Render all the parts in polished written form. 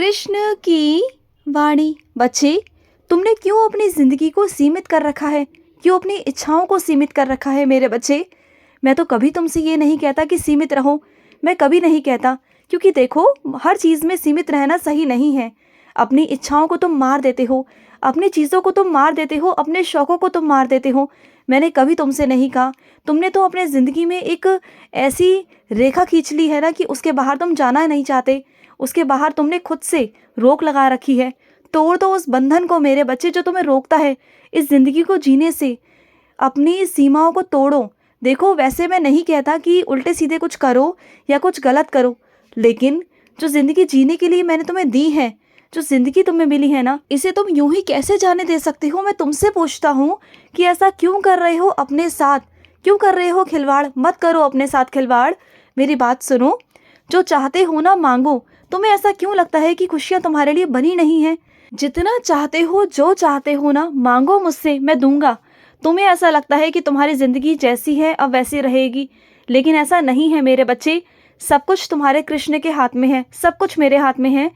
कृष्ण की वाणी। बच्चे, तुमने क्यों अपनी ज़िंदगी को सीमित कर रखा है? क्यों अपनी इच्छाओं को सीमित कर रखा है मेरे बच्चे? मैं तो कभी तुमसे ये नहीं कहता कि सीमित रहो, मैं कभी नहीं कहता, क्योंकि देखो हर चीज़ में सीमित रहना सही नहीं है। अपनी इच्छाओं को तुम मार देते हो, अपनी चीज़ों को तुम मार देते हो, अपने शौक़ों को तुम मार देते हो। मैंने कभी तुमसे नहीं कहा। तुमने तो अपने ज़िंदगी में एक ऐसी रेखा खींच ली है ना कि उसके बाहर तुम जाना नहीं चाहते। उसके बाहर तुमने खुद से रोक लगा रखी है। तोड़ दो उस बंधन को मेरे बच्चे जो तुम्हें रोकता है इस ज़िंदगी को जीने से। अपनी सीमाओं को तोड़ो। देखो वैसे मैं नहीं कहता कि उल्टे सीधे कुछ करो या कुछ गलत करो, लेकिन जो ज़िंदगी जीने के लिए मैंने तुम्हें दी है, जो ज़िंदगी तुम्हें मिली है ना, इसे तुम यूं ही कैसे जाने दे सकते हो? मैं तुमसे पूछता हूँ कि ऐसा क्यों कर रहे हो अपने साथ? क्यों कर रहे हो खिलवाड़? मत करो अपने साथ खिलवाड़। मेरी बात सुनो, जो चाहते हो ना मांगो। तुम्हें ऐसा क्यों लगता है कि खुशियाँ तुम्हारे लिए बनी नहीं हैं? जितना चाहते हो, जो चाहते हो ना, मांगो मुझसे, मैं दूंगा। तुम्हें ऐसा लगता है कि तुम्हारी ज़िंदगी जैसी है अब वैसी रहेगी, लेकिन ऐसा नहीं है मेरे बच्चे। सब कुछ तुम्हारे कृष्ण के हाथ में है, सब कुछ मेरे हाथ में है।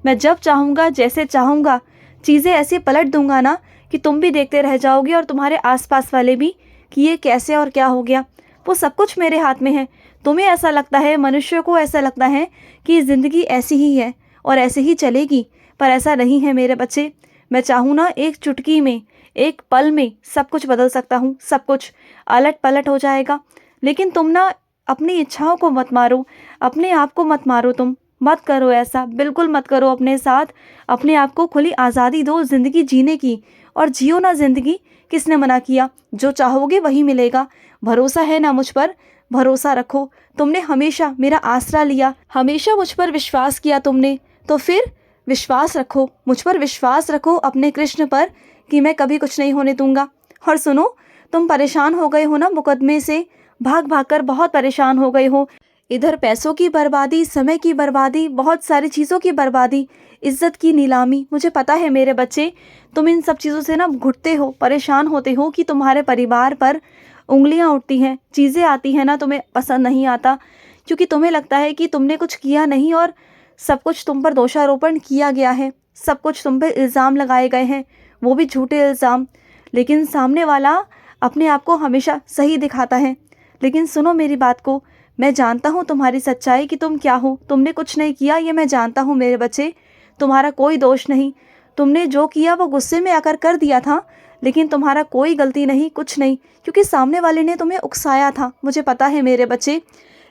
मैं जब चाहूँगा, जैसे चाहूँगा, चीज़ें ऐसे पलट दूंगा ना कि तुम भी देखते रह जाओगे और तुम्हारे आसपास वाले भी कि ये कैसे और क्या हो गया। वो सब कुछ मेरे हाथ में है। तुम्हें ऐसा लगता है, मनुष्य को ऐसा लगता है कि ज़िंदगी ऐसी ही है और ऐसे ही चलेगी, पर ऐसा नहीं है मेरे बच्चे। मैं चाहूँ ना, एक चुटकी में, एक पल में सब कुछ बदल सकता हूँ। सब कुछ अलट पलट हो जाएगा। लेकिन तुम ना अपनी इच्छाओं को मत मारो, अपने आप को मत मारो। तुम मत करो ऐसा, बिल्कुल मत करो। अपने साथ अपने आप को खुली आज़ादी दो ज़िंदगी जीने की, और जियो ना ज़िंदगी। किसने मना किया? जो चाहोगे वही मिलेगा। भरोसा है ना मुझ पर? भरोसा रखो। तुमने हमेशा मेरा आसरा लिया, हमेशा मुझ पर विश्वास किया तुमने, तो फिर विश्वास रखो, मुझ पर विश्वास रखो, अपने कृष्ण पर, कि मैं कभी कुछ नहीं होने दूंगा। और सुनो, तुम परेशान हो गए हो ना मुकदमे से, भाग भाग कर बहुत परेशान हो गए हो। इधर पैसों की बर्बादी, समय की बर्बादी, बहुत सारी चीज़ों की बर्बादी, इज्जत की नीलामी। मुझे पता है मेरे बच्चे, तुम इन सब चीज़ों से ना घुटते हो, परेशान होते हो कि तुम्हारे परिवार पर उंगलियां उठती हैं, चीज़ें आती हैं ना, तुम्हें पसंद नहीं आता, क्योंकि तुम्हें लगता है कि तुमने कुछ किया नहीं और सब कुछ तुम पर दोषारोपण किया गया है, सब कुछ तुम पर इल्ज़ाम लगाए गए हैं, वो भी झूठे इल्ज़ाम। लेकिन सामने वाला अपने आप को हमेशा सही दिखाता है। लेकिन सुनो मेरी बात को, मैं जानता हूँ तुम्हारी सच्चाई कि तुम क्या हो। तुमने कुछ नहीं किया, ये मैं जानता हूँ मेरे बच्चे। तुम्हारा कोई दोष नहीं। तुमने जो किया वो गुस्से में आकर कर दिया था, लेकिन तुम्हारा कोई गलती नहीं, कुछ नहीं, क्योंकि सामने वाले ने तुम्हें उकसाया था। मुझे पता है मेरे बच्चे।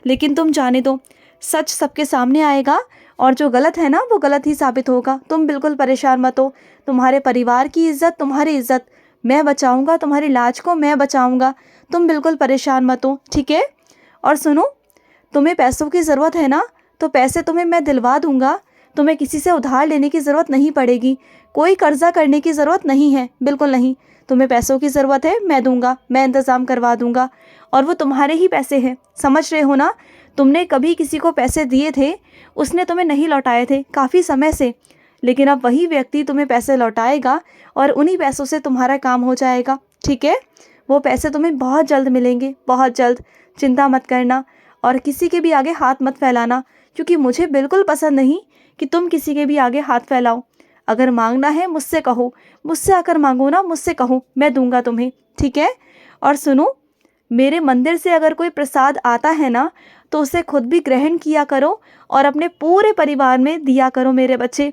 लेकिन तुम जाने दो, सच सबके सामने आएगा, और जो गलत है ना वो गलत ही साबित होगा। तुम बिल्कुल परेशान मत हो। तुम्हारे परिवार की इज्जत, तुम्हारी इज्जत मैं बचाऊंगा, तुम्हारी लाज को मैं बचाऊंगा। तुम बिल्कुल परेशान मत हो, ठीक है? और सुनो, तुम्हें पैसों की ज़रूरत है ना, तो पैसे तुम्हें मैं दिलवा दूंगा। तुम्हें किसी से उधार लेने की ज़रूरत नहीं पड़ेगी, कोई कर्जा करने की ज़रूरत नहीं है, बिल्कुल नहीं। तुम्हें पैसों की ज़रूरत है, मैं दूंगा, मैं इंतज़ाम करवा दूंगा, और वो तुम्हारे ही पैसे हैं। समझ रहे हो ना? तुमने कभी किसी को पैसे दिए थे, उसने तुम्हें नहीं लौटाए थे काफ़ी समय से, लेकिन अब वही व्यक्ति तुम्हें पैसे लौटाएगा और उन्हीं पैसों से तुम्हारा काम हो जाएगा, ठीक है? वो पैसे तुम्हें बहुत जल्द मिलेंगे, बहुत जल्द। चिंता मत करना, और किसी के भी आगे हाथ मत फैलाना, क्योंकि मुझे बिल्कुल पसंद नहीं कि तुम किसी के भी आगे हाथ फैलाओ। अगर मांगना है मुझसे कहो, मुझसे आकर मांगो ना, मुझसे कहो, मैं दूंगा तुम्हें, ठीक है? और सुनो, मेरे मंदिर से अगर कोई प्रसाद आता है ना, तो उसे खुद भी ग्रहण किया करो और अपने पूरे परिवार में दिया करो मेरे बच्चे,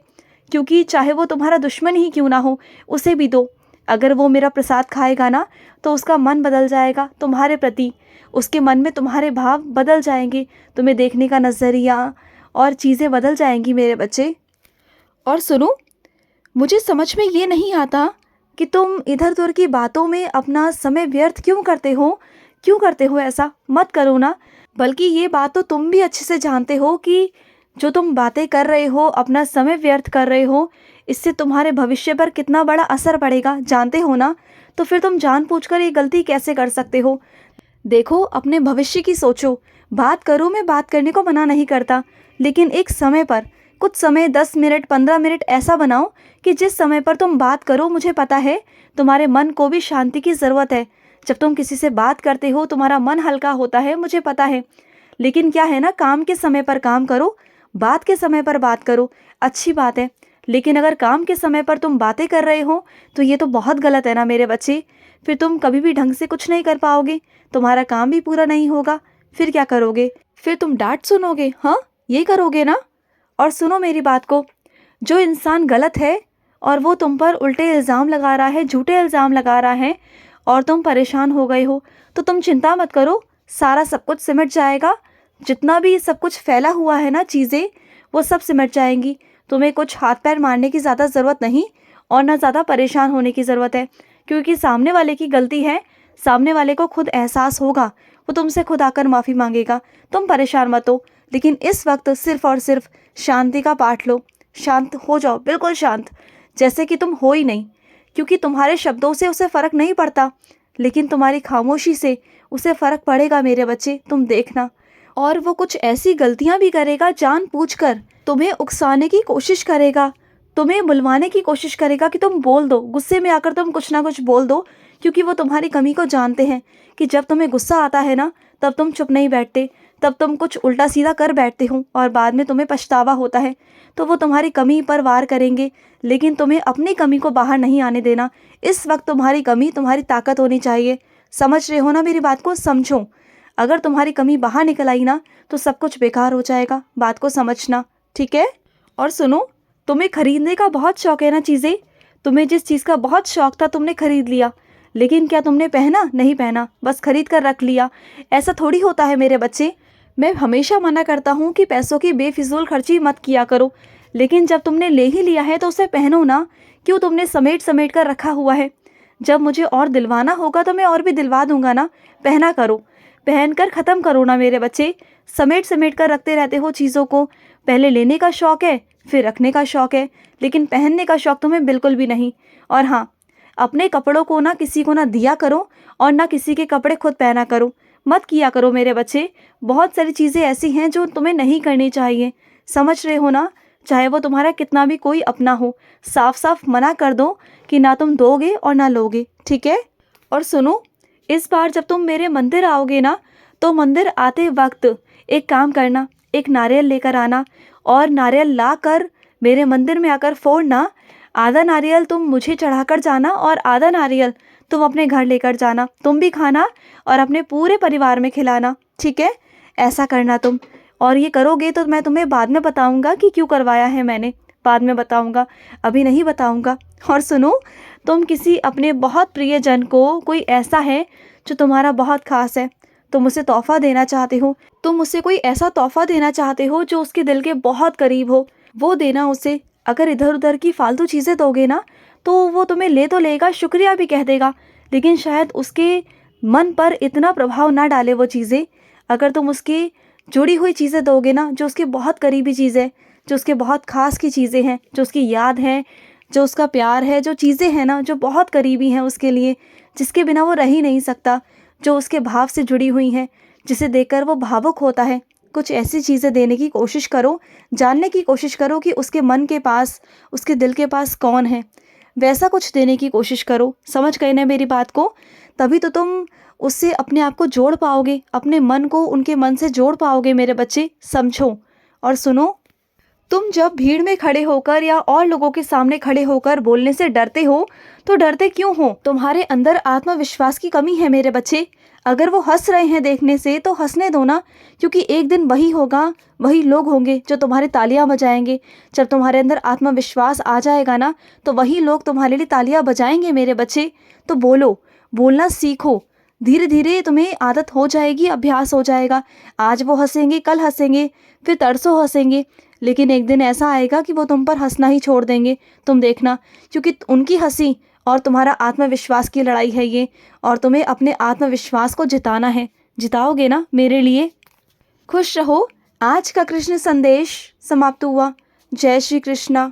क्योंकि चाहे वो तुम्हारा दुश्मन ही क्यों ना हो, उसे भी दो। अगर वो मेरा प्रसाद खाएगा ना, तो उसका मन बदल जाएगा तुम्हारे प्रति, उसके मन में तुम्हारे भाव बदल जाएंगे, तुम्हें देखने का नज़रिया और चीज़ें बदल जाएंगी मेरे बच्चे। और सुनो, मुझे समझ में ये नहीं आता कि तुम इधर उधर की बातों में अपना समय व्यर्थ क्यों करते हो? क्यों करते हो ऐसा? मत करो ना। बल्कि ये बात तो तुम भी अच्छे से जानते हो कि जो तुम बातें कर रहे हो, अपना समय व्यर्थ कर रहे हो, इससे तुम्हारे भविष्य पर कितना बड़ा असर पड़ेगा, जानते हो ना? तो फिर तुम जानबूझकर ये गलती कैसे कर सकते हो? देखो, अपने भविष्य की सोचो। बात करो, मैं बात करने को मना नहीं करता, लेकिन एक समय पर, कुछ समय, 10 मिनट, 15 मिनट ऐसा बनाओ कि जिस समय पर तुम बात करो, मुझे पता है तुम्हारे मन को भी शांति की ज़रूरत है। जब तुम किसी से बात करते हो तुम्हारा मन हल्का होता है, मुझे पता है। लेकिन क्या है ना, काम के समय पर काम करो, बात के समय पर बात करो। अच्छी बात है, लेकिन अगर काम के समय पर तुम बातें कर रहे हो तो ये तो बहुत गलत है ना मेरे बच्चे। फिर तुम कभी भी ढंग से कुछ नहीं कर पाओगे, तुम्हारा काम भी पूरा नहीं होगा। फिर क्या करोगे? फिर तुम डांट सुनोगे, हाँ ये करोगे ना। और सुनो मेरी बात को, जो इंसान गलत है और वो तुम पर उल्टे इल्ज़ाम लगा रहा है, झूठे इल्ज़ाम लगा रहा है, और तुम परेशान हो गए हो, तो तुम चिंता मत करो, सारा सब कुछ सिमट जाएगा। जितना भी सब कुछ फैला हुआ है ना चीज़ें, वो सब सिमट जाएंगी। तुम्हें कुछ हाथ पैर मारने की ज़्यादा ज़रूरत नहीं और ना ज़्यादा परेशान होने की ज़रूरत है, क्योंकि सामने वाले की गलती है, सामने वाले को खुद एहसास होगा, वो तुमसे खुद आकर माफ़ी मांगेगा। तुम परेशान मत हो, लेकिन इस वक्त सिर्फ़ और सिर्फ शांति का पाठ लो। शांत हो जाओ, बिल्कुल शांत, जैसे कि तुम हो ही नहीं, क्योंकि तुम्हारे शब्दों से उसे फ़र्क नहीं पड़ता, लेकिन तुम्हारी खामोशी से उसे फ़र्क पड़ेगा मेरे बच्चे, तुम देखना। और वो कुछ ऐसी गलतियां भी करेगा जानबूझकर, तुम्हें उकसाने की कोशिश करेगा, तुम्हें बुलवाने की कोशिश करेगा कि तुम बोल दो, गुस्से में आकर तुम कुछ ना कुछ बोल दो, क्योंकि वो तुम्हारी कमी को जानते हैं कि जब तुम्हें गुस्सा आता है ना, तब तुम चुप नहीं बैठते, तब तुम कुछ उल्टा सीधा कर बैठते हो और बाद में तुम्हें पछतावा होता है। तो वो तुम्हारी कमी पर वार करेंगे, लेकिन तुम्हें अपनी कमी को बाहर नहीं आने देना। इस वक्त तुम्हारी कमी तुम्हारी ताकत होनी चाहिए। समझ रहे हो ना मेरी बात को? समझो, अगर तुम्हारी कमी बाहर निकल आई ना तो सब कुछ बेकार हो जाएगा। बात को समझना, ठीक है? और सुनो, तुम्हें खरीदने का बहुत शौक है ना चीज़ें, तुम्हें जिस चीज़ का बहुत शौक था तुमने खरीद लिया, लेकिन क्या तुमने पहना? नहीं पहना, बस खरीद कर रख लिया। ऐसा थोड़ी होता है मेरे बच्चे। मैं हमेशा मना करता हूँ कि पैसों की बेफिजूल खर्ची मत किया करो, लेकिन जब तुमने ले ही लिया है तो उसे पहनो ना। क्यों तुमने समेट समेट कर रखा हुआ है? जब मुझे और दिलवाना होगा तो मैं और भी दिलवा दूंगा ना। पहना करो, पहन कर ख़त्म करो ना मेरे बच्चे। समेट समेट कर रखते रहते हो चीज़ों को। पहले लेने का शौक़ है, फिर रखने का शौक़ है, लेकिन पहनने का शौक़ तुम्हें बिल्कुल भी नहीं। और हाँ, अपने कपड़ों को ना किसी को ना दिया करो और ना किसी के कपड़े खुद पहना करो, मत किया करो मेरे बच्चे। बहुत सारी चीज़ें ऐसी हैं जो तुम्हें नहीं करनी चाहिए, समझ रहे हो ना? चाहे वो तुम्हारा कितना भी कोई अपना हो, साफ साफ मना कर दो कि ना तुम दोगे और ना लोगे, ठीक है? और सुनो, इस बार जब तुम मेरे मंदिर आओगे ना, तो मंदिर आते वक्त एक काम करना, एक नारियल लेकर आना और नारियल ला कर मेरे मंदिर में आकर फोड़ना। आधा नारियल तुम मुझे चढ़ाकर जाना और आधा नारियल तुम अपने घर लेकर जाना। तुम भी खाना और अपने पूरे परिवार में खिलाना, ठीक है? ऐसा करना तुम। और ये करोगे तो मैं तुम्हें बाद में बताऊंगा कि क्यों करवाया है मैंने, बाद में बताऊंगा, अभी नहीं बताऊंगा। और सुनो, तुम किसी अपने बहुत प्रियजन को, कोई ऐसा है जो तुम्हारा बहुत खास है, तुम उसे तोहफ़ा देना चाहते हो, तुम उसे कोई ऐसा तोहफ़ा देना चाहते हो जो उसके दिल के बहुत करीब हो, वो देना उसे। अगर इधर उधर की फालतू चीज़ें दोगे ना तो वो तुम्हें ले तो लेगा, शुक्रिया भी कह देगा, लेकिन शायद उसके मन पर इतना प्रभाव ना डाले वो चीज़ें। अगर तुम उसकी जुड़ी हुई चीज़ें दोगे ना, जो उसके बहुत करीबी चीज़ें, जो उसके बहुत खास की चीज़ें हैं, जो उसकी याद है, जो उसका प्यार है, जो चीज़ें हैं ना जो बहुत करीबी हैं उसके लिए, जिसके बिना वो रह ही नहीं सकता, जो उसके भाव से जुड़ी हुई हैं, जिसे देखकर वो भावुक होता है, कुछ ऐसी चीज़ें देने की कोशिश करो। जानने की कोशिश करो कि उसके मन के पास, उसके दिल के पास कौन है, वैसा कुछ देने की कोशिश करो। समझ गए ना मेरी बात को? तभी तो तुम उससे अपने आप को जोड़ पाओगे, अपने मन को उनके मन से जोड़ पाओगे मेरे बच्चे, समझो। और सुनो, तुम जब भीड़ में खड़े होकर या और लोगों के सामने खड़े होकर बोलने से डरते हो, तो डरते क्यों हो? तुम्हारे अंदर आत्मविश्वास की कमी है मेरे बच्चे। अगर वो हंस रहे हैं देखने से तो हंसने दो ना, क्योंकि एक दिन वही होगा, वही लोग होंगे जो तुम्हारे तालियां बजाएंगे। जब तुम्हारे अंदर आत्मविश्वास आ जाएगा ना, तो वही लोग तुम्हारे लिए तालियां बजाएंगे मेरे बच्चे। तो बोलो, बोलना सीखो, धीरे धीरे तुम्हें आदत हो जाएगी, अभ्यास हो जाएगा। आज वो हंसेंगे, कल हंसेंगे, फिर तरसों हंसेंगे, लेकिन एक दिन ऐसा आएगा कि वो तुम पर हंसना ही छोड़ देंगे, तुम देखना। क्योंकि उनकी हंसी और तुम्हारा आत्मविश्वास की लड़ाई है ये, और तुम्हें अपने आत्मविश्वास को जिताना है। जिताओगे ना मेरे लिए? खुश रहो। आज का कृष्ण संदेश समाप्त हुआ। जय श्री कृष्णा।